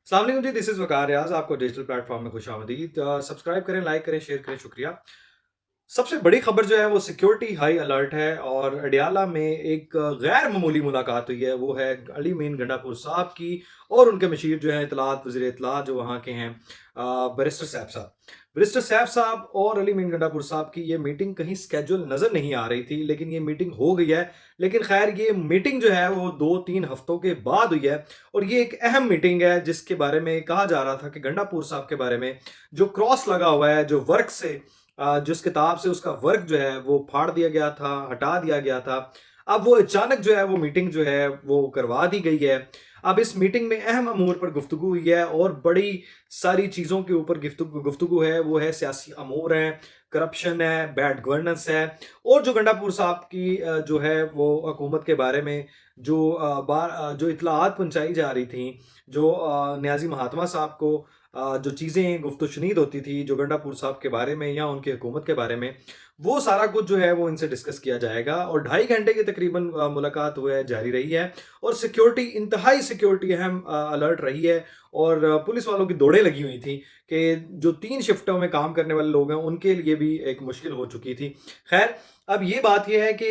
अस्सलाम वालेकुम जी, this is वकार रियाज़। आपको डिजिटल प्लेटफ़ॉर्म में खुशामदीद। सब्सक्राइब करें, लाइक करें, शेयर करें, शुक्रिया। सबसे बड़ी खबर जो है वो सिक्योरिटी हाई अलर्ट है और अडयाला में एक गैर मामूली मुलाकात हुई है। वो है अली मीन गंडापुर साहब की और उनके मशीर जो हैं इत्तलात वज़ीर इत्तलात जो वहाँ के हैं, बैरिस्टर सैफ साहब। बैरिस्टर सैफ साहब और अली मीन गंडापुर साहब की ये मीटिंग कहीं स्केड्यूल नज़र नहीं आ रही थी, लेकिन ये मीटिंग हो गई है। लेकिन खैर ये मीटिंग जो है वो 2-3 हफ्तों के बाद हुई है और ये एक अहम मीटिंग है जिसके बारे में कहा जा रहा था कि गंडापुर साहब के बारे में जो क्रॉस लगा हुआ है, जो वर्क से जिस किताब से उसका वर्क जो है वो फाड़ दिया गया था, हटा दिया गया था। अब वो अचानक जो है वो मीटिंग जो है वो करवा दी गई है। अब इस मीटिंग में अहम अमूर पर गुफ्तगू हुई है और बड़ी सारी चीज़ों के ऊपर गुफ्तगू है। वो है सियासी अमूर हैं, करप्शन है, बैड गवर्नेंस है और जो गंडापुर साहब की जो है वो हुकूमत के बारे में जो जो इत्तलाआत पहुँचाई जा रही थी, जो नियाज़ी महात्मा साहब को जो चीज़ें गुफ्त-ओ-शुनीद होती थी, जो गंडापुर साहब के बारे में या उनकी हुकूमत के बारे में, वो सारा कुछ जो है वो इनसे डिस्कस किया जाएगा और ढाई घंटे की तकरीबन मुलाकात वो है जारी रही है और सिक्योरिटी इंतहाई सिक्योरिटी अहम अलर्ट रही है और पुलिस वालों की दौड़ें लगी हुई थी कि जो 3 शिफ्टों में काम करने वाले लोग हैं, उनके लिए भी एक मुश्किल हो चुकी थी। खैर, अब ये बात ये है कि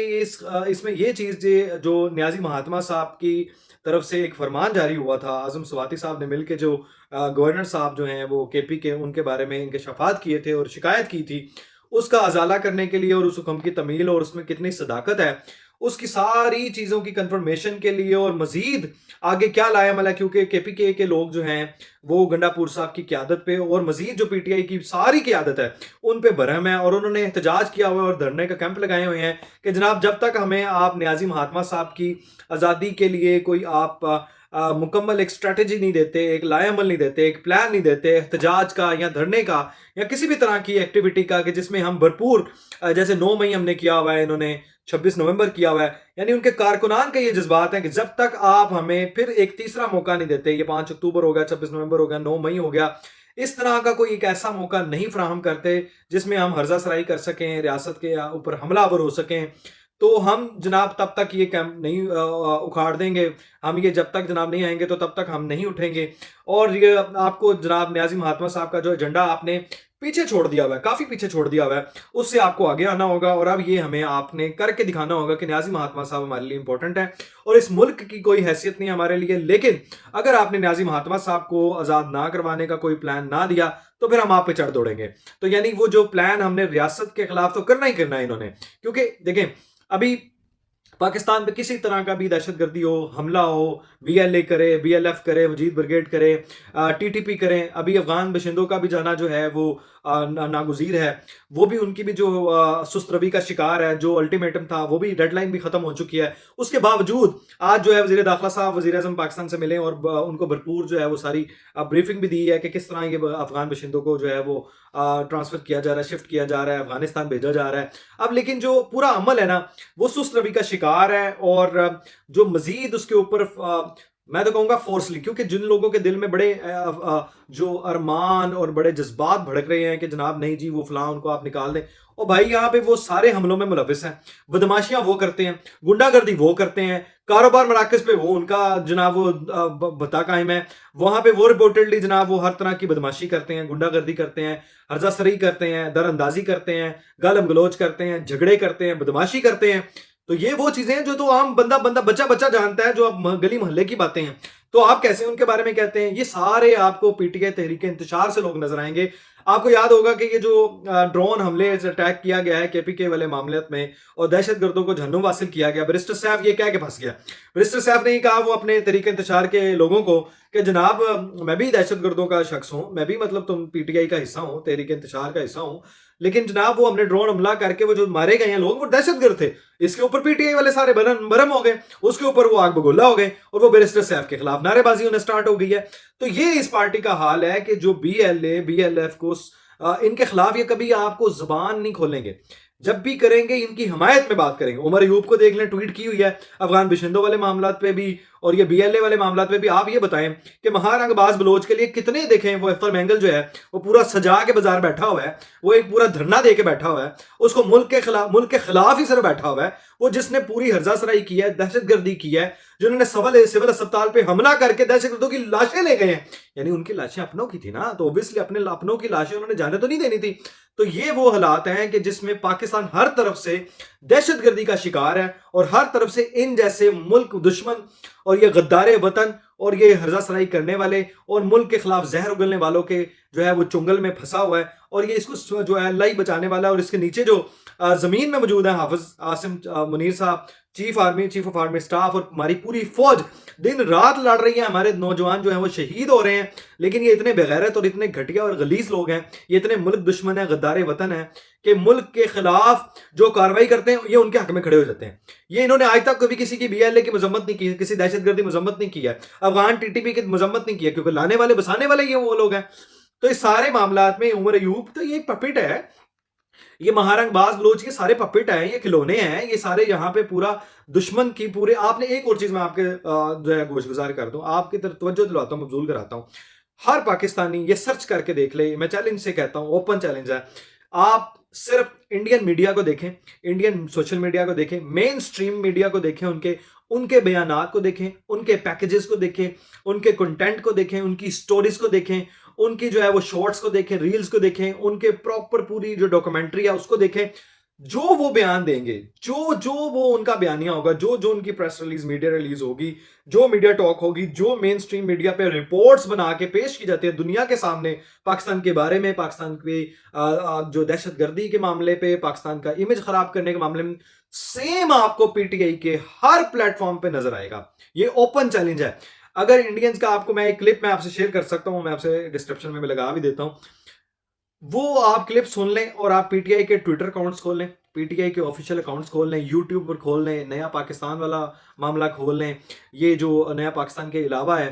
इसमें ये चीज़ जो नियाज़ी महात्मा साहब की तरफ से एक फरमान जारी हुआ था, आज़म स्वाति साहब ने मिलके जो गवर्नर साहब जो हैं वो केपी के उनके बारे में इंकशाफात किए थे और शिकायत की थी, उसका अज़ाला करने के लिए और उस हुक्म की तमील और उसमें कितनी सदाकत है, उसकी सारी चीज़ों की कन्फर्मेशन के लिए और मज़ीद आगे क्या लाया-मला, क्योंकि केपीके के लोग जो हैं वो गंडापुर साहब की क़यादत पे और मज़ीद जो पीटीआई की सारी क़यादत है, उन पे बरहम है और उन्होंने एहतजाज किया हुआ है और धरने का कैंप लगाए हुए हैं कि जनाब जब तक हमें आप नियाज़ी महात्मा साहब की आज़ादी के लिए कोई आप मुकम्मल एक स्ट्रैटेजी नहीं देते, एक लाएअमल नहीं देते, एक प्लान नहीं देते एहतजाज का या धरने का या किसी भी तरह की एक्टिविटी का कि जिसमें हम भरपूर जैसे 9 मई हमने किया हुआ है, इन्होंने 26 नवंबर किया हुआ है, यानी उनके कारकुनान के ये जज्बात हैं कि जब तक आप हमें फिर एक तीसरा मौका नहीं देते, ये 5 अक्टूबर हो गया, 26 नवंबर हो गया, 9 मई हो गया, इस तरह का कोई एक ऐसा मौका नहीं फराहम करते जिसमें हम हर्जा सराई कर सकें, रियासत के ऊपर हमलावर हो सकें, तो हम जनाब तब तक ये कैंप नहीं उखाड़ देंगे। हम ये जब तक जनाब नहीं आएँगे तो तब तक हम नहीं उठेंगे और ये आपको जनाब नियाज़ी महात्मा साहब का जो एजेंडा आपने पीछे छोड़ दिया हुआ है, काफ़ी पीछे छोड़ दिया हुआ है, उससे आपको आगे आना होगा और अब ये हमें आपने करके दिखाना होगा कि नियाज़ी महात्मा साहब हमारे लिए इम्पोर्टेंट है और इस मुल्क की कोई हैसियत नहीं है हमारे लिए। लेकिन अगर आपने नियाज़ी महात्मा साहब को आज़ाद ना करवाने का कोई प्लान ना दिया, तो फिर हम आप पे चढ़ दौड़ेंगे। तो यानी वो जो प्लान हमने रियासत के खिलाफ तो करना ही करना है इन्होंने, क्योंकि देखें अभी पाकिस्तान पे किसी तरह का भी दहशतगर्दी हो, हमला हो, बीएलए करे, बीएलएफ करे, मजीद ब्रिगेड करे, टीटीपी करें, अभी अफ़गान बशिंदों का भी जाना जो है वो नागुज़ीर है। वो भी उनकी भी जो सुस्त रवि का शिकार है, जो अल्टीमेटम था, वो भी डेडलाइन भी ख़त्म हो चुकी है। उसके बावजूद आज जो है वज़ीर दाखिला साहब वज़ीर-ए-आज़म पाकिस्तान से मिले और उनको भरपूर जो है वो सारी ब्रीफिंग भी दी है कि किस तरह ये अफ़गान बशिंदों को जो है वो ट्रांसफ़र किया जा रहा है, शिफ्ट किया जा रहा है, अफ़गानिस्तान भेजा जा रहा है। अब लेकिन जो पूरा अमल है ना, वो सुस्त रवि का शिकार है और जो मज़ीद उसके ऊपर मैं तो कहूँगा फ़ोर्सली, क्योंकि जिन लोगों के दिल में बड़े जो अरमान और बड़े जज़्बात भड़क रहे हैं कि जनाब नहीं जी वो फ़लाँ उनको आप निकाल दें। ओ भाई यहाँ पे वो सारे हमलों में मुलव्विस हैं, बदमाशियाँ वो करते हैं, गुंडागर्दी वो करते हैं, कारोबार मराकज़ पे वो उनका जनाब वो भत्ता कायम है, वहाँ पे वो रिपोर्टेडली जनाब वो हर तरह की बदमाशी करते हैं, गुंडागर्दी करते हैं, हर्जा-सरी करते हैं, दर-अंदाज़ी करते हैं, गालम-गलौच करते हैं, झगड़े करते हैं, बदमाशी करते हैं। तो ये वो चीज़ें हैं जो तो आम बंदा बच्चा-बच्चा जानता है, जो अब गली मोहल्ले की बातें हैं। तो आप कैसे उनके बारे में कहते हैं? ये सारे आपको पीटीआई तहरीक-ए-इंतशार से लोग नज़र आएँगे। आपको याद होगा कि ये जो ड्रोन हमले से अटैक किया गया है केपीके वाले मामले में और दहशतगर्दों को जहन्नुम वासिल किया गया, बैरिस्टर सैफ ये कह के फँस गया। बैरिस्टर सैफ ने ही कहा वो अपने तहरीक-ए-इंतशार के लोगों को कि जनाब मैं भी दहशतगर्दों का शख्स हूँ, मैं भी मतलब तुम पीटीआई का हिस्सा हूँ, तहरीक-ए-इंतशार का हिस्सा हूँ, लेकिन जनाब वो हमने ड्रोन हमला करके वो जो मारे गए हैं लोग वो दहशतगर्द थे। इसके ऊपर पीटीआई वाले सारे बरहम हो गए, उसके ऊपर वो आग बगोला हो गए और वो बैरिस्टर सैफ के खिलाफ नारेबाजी होने स्टार्ट हो गई है। तो ये इस पार्टी का हाल है कि जो बीएलए, बीएलएफ को इनके खिलाफ ये कभी आपको ज़ुबान नहीं खोलेंगे। जब भी करेंगे इनकी हमायत में बात करेंगे। उमर अयूब को देख लें, ट्वीट की हुई है अफ़गान बशिंदों वाले मामलात पे भी और ये बीएलए वाले मामलात पे भी। आप ये बताएं कि महारंगबाज बलोच के लिए कितने देखें वो अख्तर मेंगल जो है वो पूरा सजा के बाजार बैठा हुआ है, वो एक पूरा धरना दे के बैठा हुआ है, उसको मुल्क के खिलाफ ही सिर्फ बैठा हुआ है। वो जिसने पूरी हर्जा सराई की है, दहशतगर्दी की है, जिन्होंने सिविल अस्पताल पे हमला करके दहशतगर्दों की लाशें ले गए हैं, यानी उनकी लाशें अपनों की थी ना, तो ऑब्वियसली अपने अपनों की लाशें उन्होंने जाने तो नहीं देनी थी। तो ये वो हालात हैं कि जिसमें पाकिस्तान हर तरफ से दहशतगर्दी का शिकार है और हर तरफ से इन जैसे मुल्क दुश्मन और ये गद्दारे वतन और ये हर्जा सराई करने वाले और मुल्क के खिलाफ जहर उगलने वालों के जो है वो चुंगल में फंसा हुआ है, और ये इसको जो है अल्लाह ही बचाने वाला है। और इसके नीचे जो जमीन में मौजूद है हाफिज आसिम मुनीर साहब, चीफ ऑफ आर्मी स्टाफ, और हमारी पूरी फौज दिन रात लड़ रही है। हमारे नौजवान जो हैं वो शहीद हो रहे हैं, लेकिन ये इतने बेगैरत और इतने घटिया और गलीज लोग हैं, ये इतने मुल्क दुश्मन है, गद्दारे वतन है, कि मुल्क के खिलाफ जो कार्रवाई करते हैं ये उनके हक में खड़े हो जाते हैं। ये इन्होंने आज तक कभी किसी की बीएलए की मजम्मत नहीं की, किसी दहशतगर्दी मजम्मत नहीं की है, अफगान टीटीपी की मजम्मत नहीं की है, क्योंकि लाने वाले बसाने वाले ये वो लोग हैं। तो इस सारे मामलात में उमर अयूब तो ये एक पपिट है, ये महारंगबाज बलोच के सारे पपिट हैं, ये खिलौने हैं, ये सारे यहाँ पे पूरा दुश्मन की पूरे। आपने एक और चीज मैं आपके जो है गोशगुजार कर दूं, आपकी तरफ तवज्जो दिलाता हूं, मबजूल कराता हूं। हर पाकिस्तानी ये सर्च करके देख ले, मैं चैलेंज से कहता हूं, ओपन चैलेंज है। आप सिर्फ इंडियन मीडिया को देखें, इंडियन सोशल मीडिया को देखें, मेन स्ट्रीम मीडिया को देखें, उनके उनके बयानात को देखें, उनके पैकेजेस को देखें, उनके कंटेंट को देखें, उनकी स्टोरीज को देखें, उनकी जो है वो शॉर्ट्स को देखें, रील्स को देखें, उनके प्रॉपर पूरी जो डॉक्यूमेंट्री है उसको देखें। जो वो बयान देंगे, जो जो वो उनका बयानिया होगा, जो जो उनकी प्रेस रिलीज, मीडिया रिलीज होगी, जो मीडिया टॉक होगी, जो मेन स्ट्रीम मीडिया पे रिपोर्ट्स बना के पेश की जाती है दुनिया के सामने पाकिस्तान के बारे में, पाकिस्तान के जो दहशतगर्दी के मामले पे, पाकिस्तान का इमेज खराब करने के मामले में, सेम आपको पीटीआई के हर प्लेटफॉर्म पे नजर आएगा। ये ओपन चैलेंज है। अगर इंडियंस का आपको मैं एक क्लिप में आपसे शेयर कर सकता हूं, मैं आपसे डिस्क्रिप्शन में लगा भी देता हूं, वो आप क्लिप सुन लें और आप पीटीआई के ट्विटर अकाउंट्स खोल लें, पीटीआई के ऑफिशियल अकाउंट्स खोल लें, यूट्यूब पर खोल लें, नया पाकिस्तान वाला मामला खोल लें, ये जो नया पाकिस्तान के अलावा है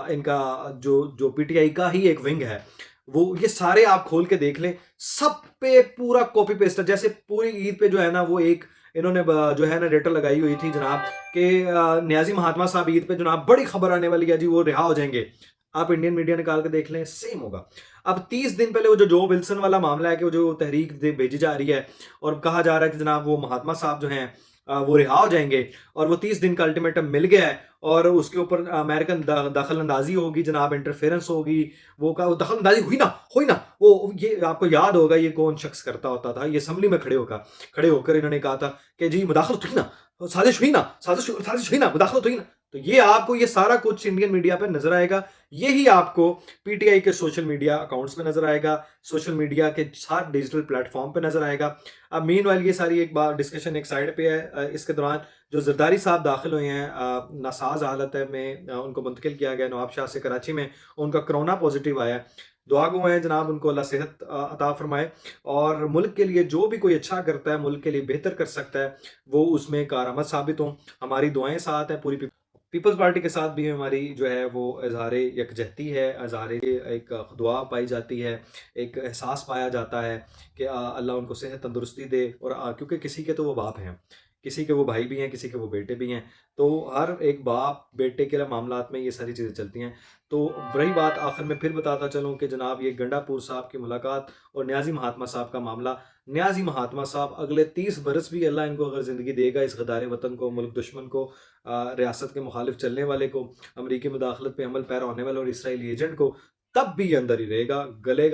इनका जो जो पीटीआई का ही एक विंग है, वो ये सारे आप खोल के देख लें। सब पे पूरा कॉपी पेस्ट है। जैसे पूरी ईद पे जो है ना वो एक इन्होंने जो है ना डेटा लगाई हुई थी जनाब कि न्याजी महात्मा साहब ईद पे जनाब बड़ी खबर आने वाली है जी, वो रिहा हो जाएंगे। आप इंडियन मीडिया निकाल के देख लें, सेम होगा। अब 30 दिन पहले वो जो विल्सन वाला मामला है कि वो जो तहरीक भेजी जा रही है और कहा जा रहा है कि जनाब वो महात्मा साहब जो हैं वो रिहा हो जाएंगे, और वो 30 दिन का अल्टीमेटम मिल गया है, और उसके ऊपर अमेरिकन दखल अंदाजी होगी जनाब, इंटरफेरेंस होगी। वो का दखल अंदाजी हुई ना, वो ये आपको याद होगा ये कौन शख्स करता होता था, ये असम्बली में खड़े होकर इन्होंने कहा था कि जी मुदाखलत हुई ना, साजिश हुई ना, साजिश हुई ना, मुदाखलत हुई ना। तो ये आपको ये सारा कुछ इंडियन मीडिया पर नजर आएगा, यही आपको पीटीआई के सोशल मीडिया अकाउंट्स पे नजर आएगा, सोशल मीडिया के सारे डिजिटल प्लेटफॉर्म पे नजर आएगा। अब मीन वाली ये सारी एक बार डिस्कशन एक साइड पे है। इसके दौरान जो जरदारी साहब दाखिल हुए हैं नासाज हालत है में, उनको मुंतकिल किया गया नवाब शाह से कराची में, उनका कोरोना पॉजिटिव आया। दुआ गो हैं जनाब, उनको अल्लाह सेहत अता फरमाए, और मुल्क के लिए जो भी कोई अच्छा करता है, मुल्क के लिए बेहतर कर सकता है, वो उसमें कारआमद साबित हो। हमारी दुआएं साथ हैं, पूरी पीपल्स पार्टी के साथ भी हमारी जो है वो इजहार यकजहती है, इजहार एक दुआ पाई जाती है, एक एहसास पाया जाता है कि अल्लाह उनको सेहत तंदुरुस्ती दे। और क्योंकि किसी के तो वो बाप हैं, किसी के वो भाई भी हैं, किसी के वो बेटे भी हैं, तो हर एक बाप बेटे के मामलात में ये सारी चीज़ें चलती हैं। तो रही बात, आखिर में फिर बताता चलूँ कि जनाब ये गंडापुर साहब की मुलाकात और न्याजी महात्मा साहब का मामला, न्याजी महात्मा साहब अगले 30 बरस भी अल्लाह इनको अगर ज़िंदगी देगा, इस गदारे वतन को, मुल्क दुश्मन को, रियासत के मुखालिफ चलने वाले को, अमरीकी मुदाखलत पे अमल पैरा होने वाले और इसराइली एजेंट को, तब भी अंदर ही रहेगा, गलेगा।